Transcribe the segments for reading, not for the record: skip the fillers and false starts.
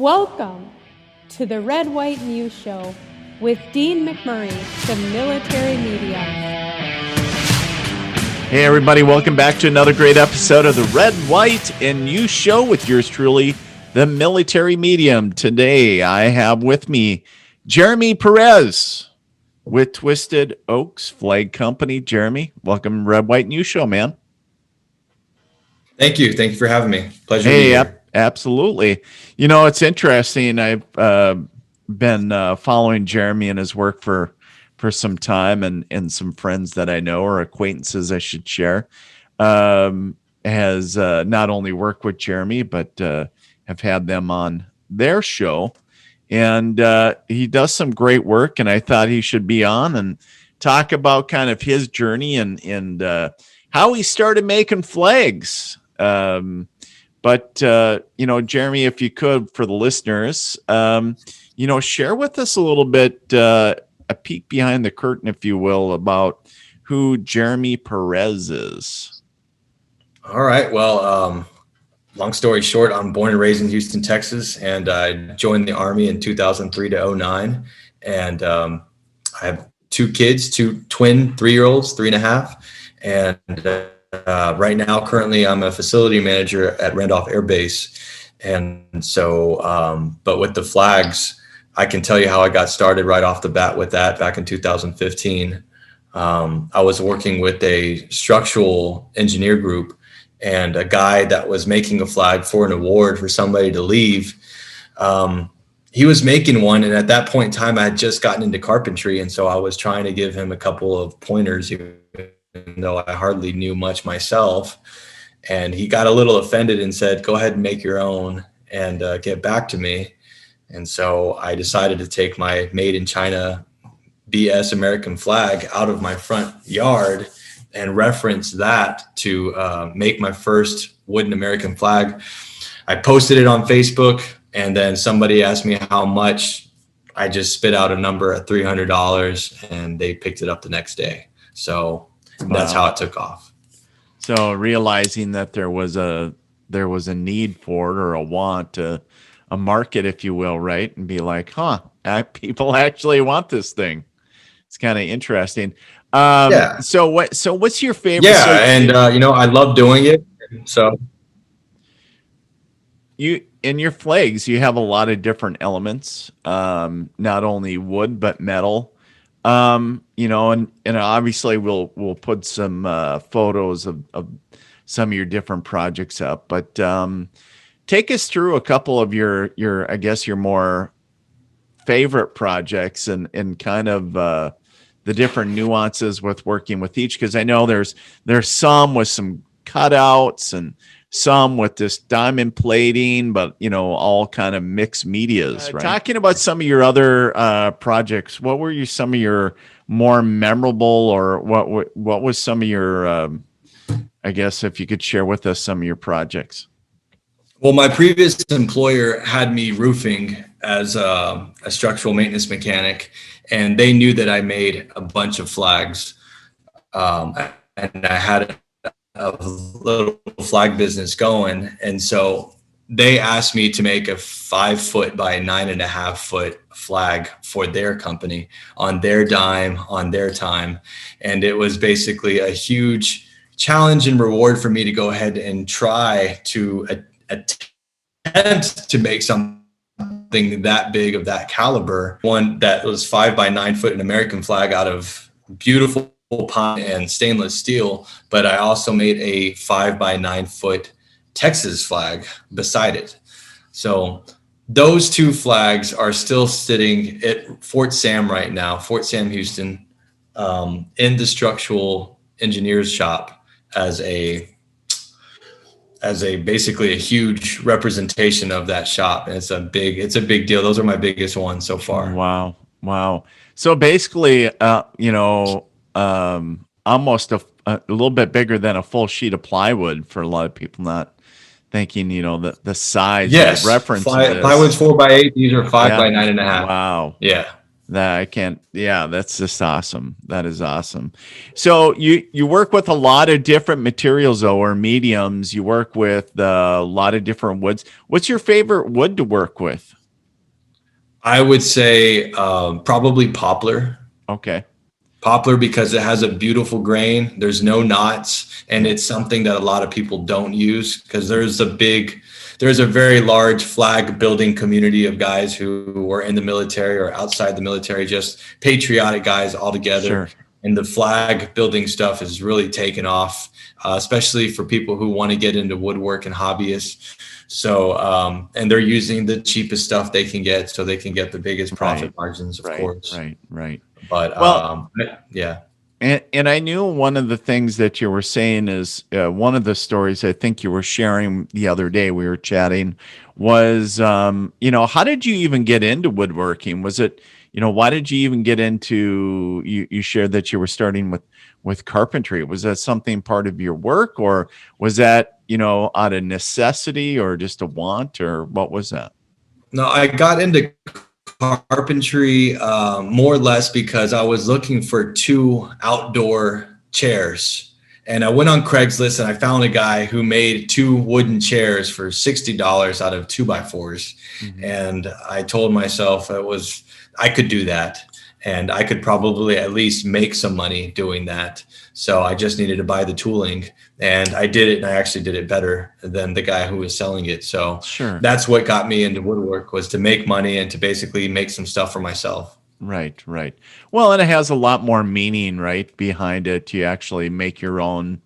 Welcome to the Red, White, News Show with Dean McMurray, the military media. Hey everybody, welcome back to another great episode of the Red, White, and News Show with yours truly, the military medium. Today I have with me Jeremy Perez with Twisted Oaks Flag Company. Jeremy, welcome to Red, White News Show, man. Thank you. Thank you for having me. Pleasure to be here. Absolutely. You know, it's interesting. I've been following Jeremy and his work for some time, and some friends that I know, or acquaintances I should share, has not only worked with Jeremy, but have had them on their show. And he does some great work, and I thought he should be on and talk about kind of his journey and how he started making flags. But you know, Jeremy, if you could, for the listeners, you know, share with us a little bit, a peek behind the curtain, if you will, about who Jeremy Perez is. All right. Well, long story short, I'm born and raised in Houston, Texas, and I joined the Army in 2003 to 2009. And I have two kids, two twin 3-year-olds, 3.5. And right now, currently, I'm a facility manager at Randolph Air Base. And so, but with the flags, I can tell you how I got started right off the bat with that back in 2015. I was working with a structural engineer group, and a guy that was making a flag for an award for somebody to leave. He was making one, and at that point in time, I had just gotten into carpentry, and so I was trying to give him a couple of pointers, even though I hardly knew much myself. And he got a little offended and said, "Go ahead and make your own and get back to me." And so I decided to take my made in China BS American flag out of my front yard and reference that to make my first wooden American flag. I posted it on Facebook, and then somebody asked me how much. I just spit out a number at $300, and they picked it up the next day. So that's how it took off. So realizing that there was a need for it, or a want, a market, if you will, right? And be like, people actually want this thing. It's kind of interesting. Yeah. So what's your favorite? Yeah. And, you know, I love doing it. So in your flags, you have a lot of different elements, not only wood, but metal. You know, and obviously we'll put some photos of some of your different projects up, but take us through a couple of your I guess your more favorite projects, and kind of the different nuances with working with each, because I know there's some with some cutouts and some with this diamond plating, but you know, all kind of mixed medias, right? Talking about some of your other projects, what were some of your more memorable, or what was some of your I guess if you could share with us some of your projects? Well, my previous employer had me roofing as a structural maintenance mechanic, and they knew that I made a bunch of flags, and I had a little flag business going. And so they asked me to make a 5-foot by 9.5-foot flag for their company on their dime, on their time. And it was basically a huge challenge and reward for me to go ahead and try to attempt to make something that big, of that caliber, one that was 5 by 9 foot, an American flag out of beautiful pine and stainless steel. But I also made a 5 by 9 foot Texas flag beside it. So those two flags are still sitting at Fort Sam right now, Fort Sam, Houston, in the structural engineer's shop as basically a huge representation of that shop. And it's a big deal. Those are my biggest ones so far. Wow. So basically, you know, almost a little bit bigger than a full sheet of plywood, for a lot of people not thinking, you know, the size. Yes. Reference. Plywood's 4 by 8. These are 5 by 9.5. Wow. Yeah. That I can't. Yeah, that's just awesome. That is awesome. So you work with a lot of different materials, though, or mediums. You work with a lot of different woods. What's your favorite wood to work with? I would say probably poplar. Okay. Poplar because it has a beautiful grain. There's no knots, and Yeah. it's something that a lot of people don't use because there's a very large flag building community of guys who were in the military or outside the military, just patriotic guys all together. Sure. And the flag building stuff is really taken off, especially for people who want to get into woodwork and hobbyists. So, and they're using the cheapest stuff they can get so they can get the biggest profit Right. margins, of Right. course. Right. Right. But Well, yeah. and I knew one of the things that you were saying is one of the stories I think you were sharing the other day. We were chatting was, how did you even get into woodworking? Was it, why did you even get into? You shared that you were starting with carpentry. Was that something part of your work, or was that out of necessity, or just a want, or what was that? No, I got into carpentry more or less because I was looking for two outdoor chairs. And I went on Craigslist and I found a guy who made two wooden chairs for $60 out of 2x4s. Hmm. And I told myself I could do that. And I could probably at least make some money doing that. So I just needed to buy the tooling, and I did it, and I actually did it better than the guy who was selling it. So Sure. that's what got me into woodwork, was to make money and to basically make some stuff for myself. Right, right. Well, and it has a lot more meaning, right, behind it. You actually make your own,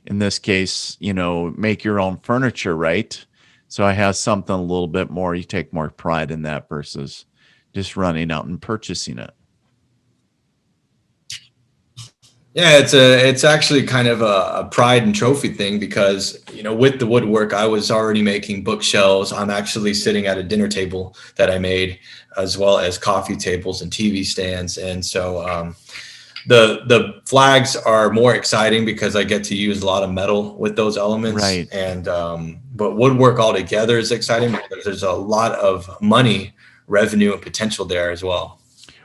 in this case, make your own furniture, right? So it has something a little bit more, you take more pride in that versus just running out and purchasing it. Yeah, it's actually kind of a pride and trophy thing because, with the woodwork, I was already making bookshelves. I'm actually sitting at a dinner table that I made, as well as coffee tables and TV stands. And so the flags are more exciting because I get to use a lot of metal with those elements. Right. And but woodwork altogether is exciting because there's a lot of money, revenue, and potential there as well.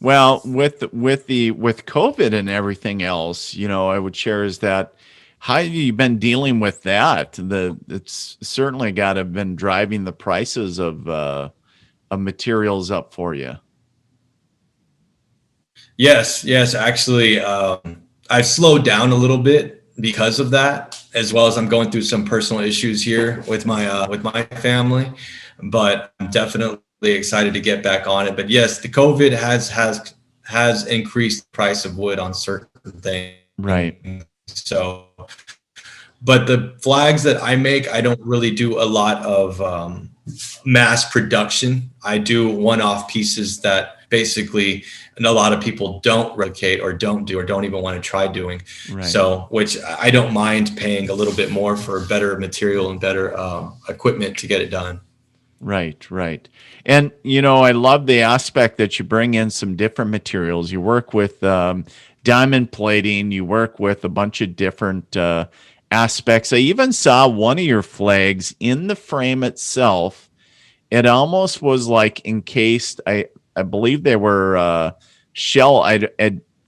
Well, with COVID and everything else, I would share is that how have you been dealing with that? It's certainly got to have been driving the prices of materials up for you. Yes, actually, I've slowed down a little bit because of that, as well as I'm going through some personal issues here with my family. But I'm definitely excited to get back on it. But yes, the COVID has increased the price of wood on certain things. Right. So, but the flags that I make, I don't really do a lot of mass production. I do one-off pieces that basically a lot of people don't replicate or don't do or don't even want to try doing. Right. So, which I don't mind paying a little bit more for better material and better equipment to get it done. Right, right. And, I love the aspect that you bring in some different materials. You work with diamond plating, you work with a bunch of different aspects. I even saw one of your flags in the frame itself. It almost was like encased. I believe they were shell. I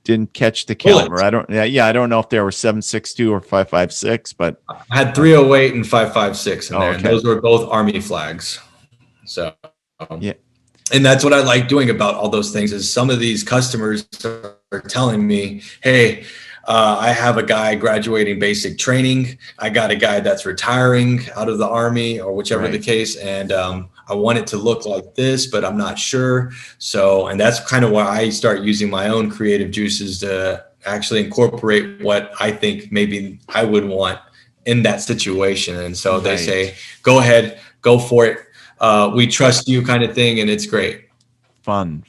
didn't catch the caliber. Bullets. I don't know if they were 7.62 or 5.56, but I had 308 and 5.56 in there, and okay. those were both Army flags. So, Yeah. and that's what I like doing about all those things is some of these customers are telling me, hey, I have a guy graduating basic training. I got a guy that's retiring out of the Army or whichever the case. And I want it to look like this, but I'm not sure. So, and that's kind of why I start using my own creative juices to actually incorporate what I think maybe I would want in that situation. And so they say, go ahead, go for it. We trust you kind of thing. And it's great. Fun.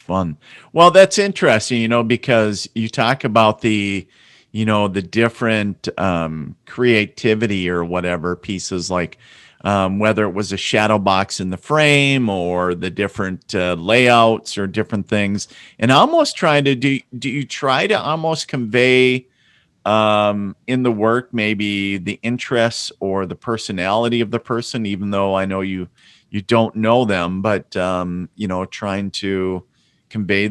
Well, that's interesting, because you talk about the different creativity or whatever pieces, like whether it was a shadow box in the frame or the different layouts or different things, and almost trying to do you try to almost convey in the work maybe the interests or the personality of the person, even though I know you don't know them, but trying to convey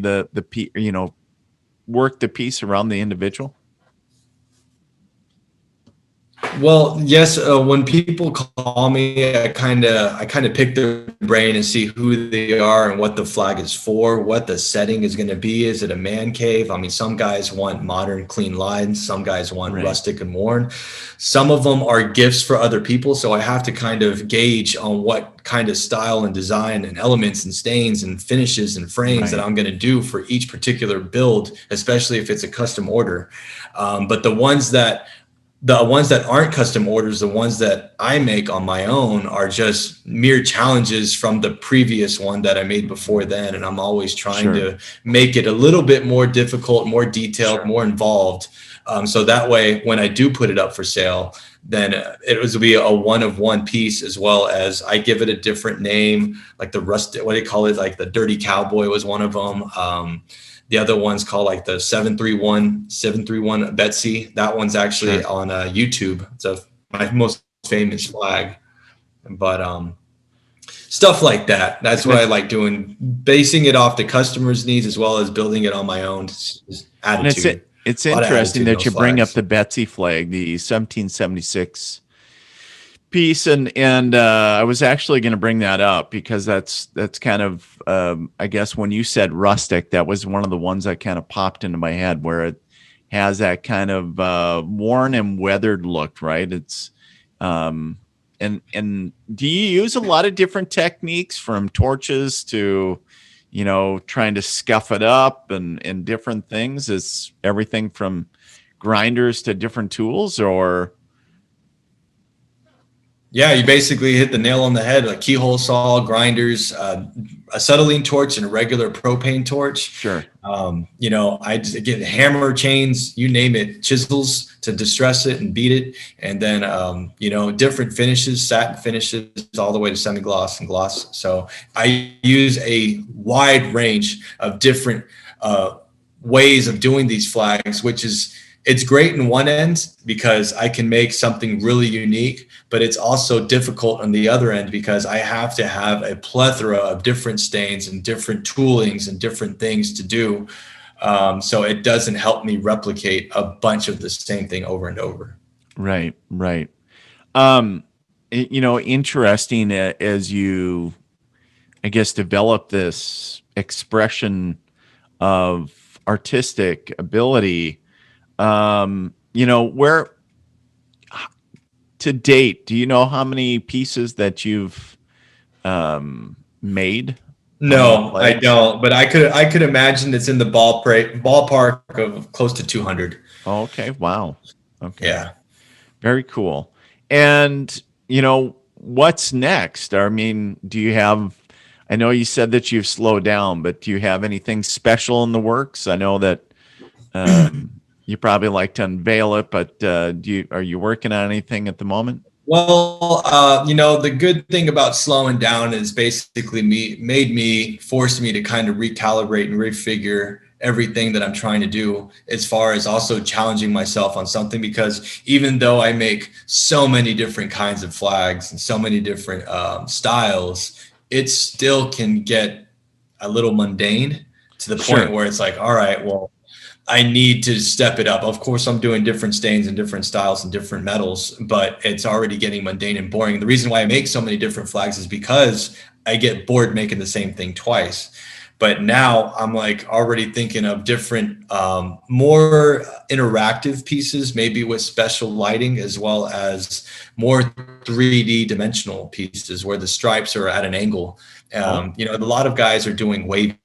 work the piece around the individual? Well, yes. When people call me, I kind of pick their brain and see who they are and what the flag is for, what the setting is going to be. Is it a man cave? I mean, some guys want modern, clean lines. Some guys want rustic and worn. Some of them are gifts for other people. So I have to kind of gauge on what kind of style and design and elements and stains and finishes and frames that I'm going to do for each particular build, especially if it's a custom order. But the ones that aren't custom orders, the ones that I make on my own, are just mere challenges from the previous one that I made before then. And I'm always trying to make it a little bit more difficult, more detailed, more involved. So that way, when I do put it up for sale, then it will be a one-of-one piece, as well as I give it a different name, like the rusted, what do you call it? Like the Dirty Cowboy was one of them. The other one's called like the 731 Betsy. That one's actually on YouTube. It's my most famous flag. But stuff like that. That's what I like doing, basing it off the customer's needs as well as building it on my own attitude. It's interesting that you bring up the Betsy flag, the 1776 piece, and I was actually going to bring that up because that's kind of I guess when you said rustic, that was one of the ones that kind of popped into my head, where it has that kind of worn and weathered look, right? It's and do you use a lot of different techniques, from torches to trying to scuff it up and different things? Is everything from grinders to different tools, or? Yeah, you basically hit the nail on the head. A keyhole saw, grinders, a acetylene torch, and a regular propane torch. Sure. I just get hammer, chains, you name it, chisels to distress it and beat it. And then, different finishes, satin finishes, all the way to semi-gloss and gloss. So I use a wide range of different ways of doing these flags, it's great in one end because I can make something really unique, but it's also difficult on the other end because I have to have a plethora of different stains and different toolings and different things to do. So it doesn't help me replicate a bunch of the same thing over and over. Right. Interesting as you, I guess, develop this expression of artistic ability. Where to date, do you know how many pieces that you've made? No, I don't, but I could imagine it's in the ballpark of close to 200. Oh, okay. Wow. Okay. Yeah. Very cool. And, what's next? I mean, I know you said that you've slowed down, but do you have anything special in the works? I know that, you probably like to unveil it, but are you working on anything at the moment? Well, the good thing about slowing down is basically forced me to kind of recalibrate and refigure everything that I'm trying to do, as far as also challenging myself on something, because even though I make so many different kinds of flags and so many different styles, it still can get a little mundane to the point where it's like, all right, well, I need to step it up. Of course, I'm doing different stains and different styles and different metals, but it's already getting mundane and boring. The reason why I make so many different flags is because I get bored making the same thing twice. But now I'm like already thinking of different, more interactive pieces, maybe with special lighting, as well as more 3D dimensional pieces where the stripes are at an angle. A lot of guys are doing waving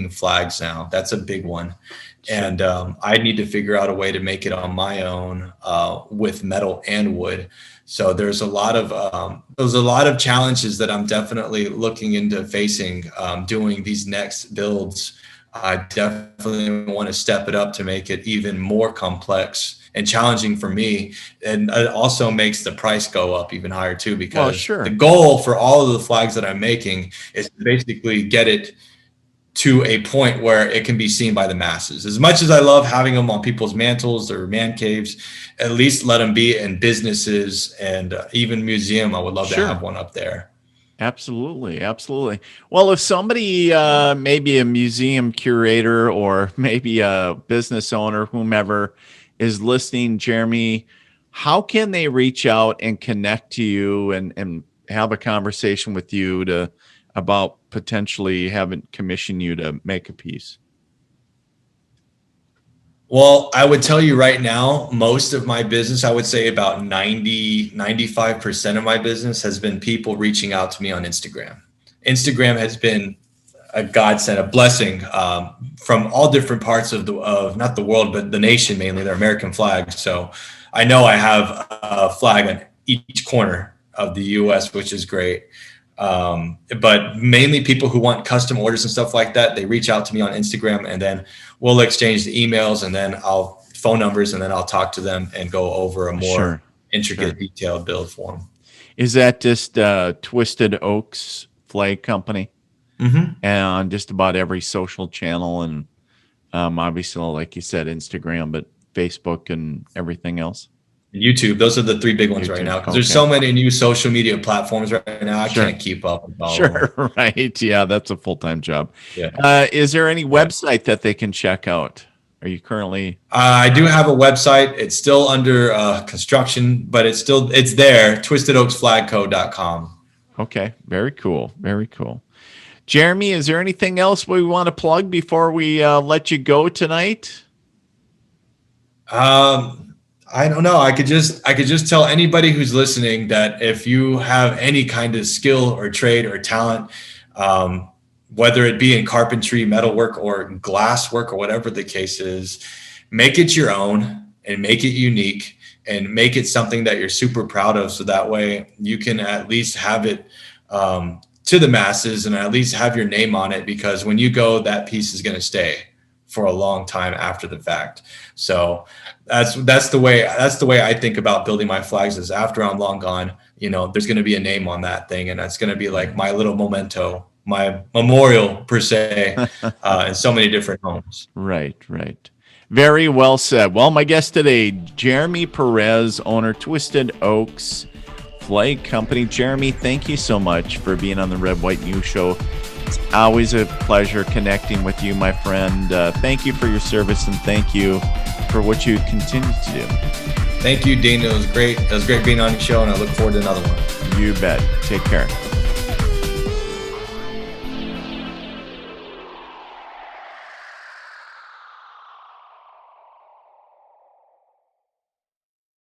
flags now. That's a big one. And I need to figure out a way to make it on my own with metal and wood. So there's a lot of challenges that I'm definitely looking into facing doing these next builds. I definitely want to step it up to make it even more complex and challenging for me. And it also makes the price go up even higher too, because the goal for all of the flags that I'm making is to basically get it to a point where it can be seen by the masses. As much as I love having them on people's mantles or man caves, at least let them be in businesses and even museum. I would love to have one up there. Absolutely, absolutely. Well, if somebody, maybe a museum curator or maybe a business owner, whomever is listening, Jeremy, how can they reach out and connect to you and have a conversation with you to about potentially having commission you to make a piece? Well, I would tell you right now, most of my business, I would say about 95% of my business has been people reaching out to me on Instagram. Instagram has been a godsend, a blessing, from all different parts of not the world, but the nation, mainly their American flag. So I know I have a flag on each corner of the US, which is great. But mainly people who want custom orders and stuff like that, they reach out to me on Instagram, and then we'll exchange the emails, and then I'll phone numbers, and then I'll talk to them and go over a more Sure, intricate, sure. detailed build for them. Is that just Twisted Oaks Flag Company? Mm-hmm. And on just about every social channel, and obviously, like you said, Instagram, but Facebook and everything else. YouTube, those are the three big ones right YouTube. now, because there's Okay. so many new social media platforms right now. I Sure. can't keep up with all of them. Sure, right. Yeah, that's a full-time job. Yeah. Is there any website that they can check out? Are you currently? I do have a website. It's still under construction, but it's there, twistedoaksflagco.com. Okay, very cool. Very cool. Jeremy, is there anything else we want to plug before we let you go tonight? I don't know. I could just tell anybody who's listening that if you have any kind of skill or trade or talent, whether it be in carpentry, metalwork, or glass work, or whatever the case is, make it your own and make it unique and make it something that you're super proud of. So that way you can at least have it to the masses and at least have your name on it, because when you go, that piece is going to stay for a long time after the fact. So that's the way I think about building my flags, is after I'm long gone, there's going to be a name on that thing, and that's going to be like my little memento, my memorial per se, in so many different homes. Right, right. Very well said. Well, my guest today, Jeremy Perez, owner, Twisted Oaks Flag Company. Jeremy, thank you so much for being on the Red, White, New Show. It's always a pleasure connecting with you, my friend. Thank you for your service, and thank you for what you continue to do. Thank you, Dean. It was great. It was great being on your show, and I look forward to another one. You bet. Take care.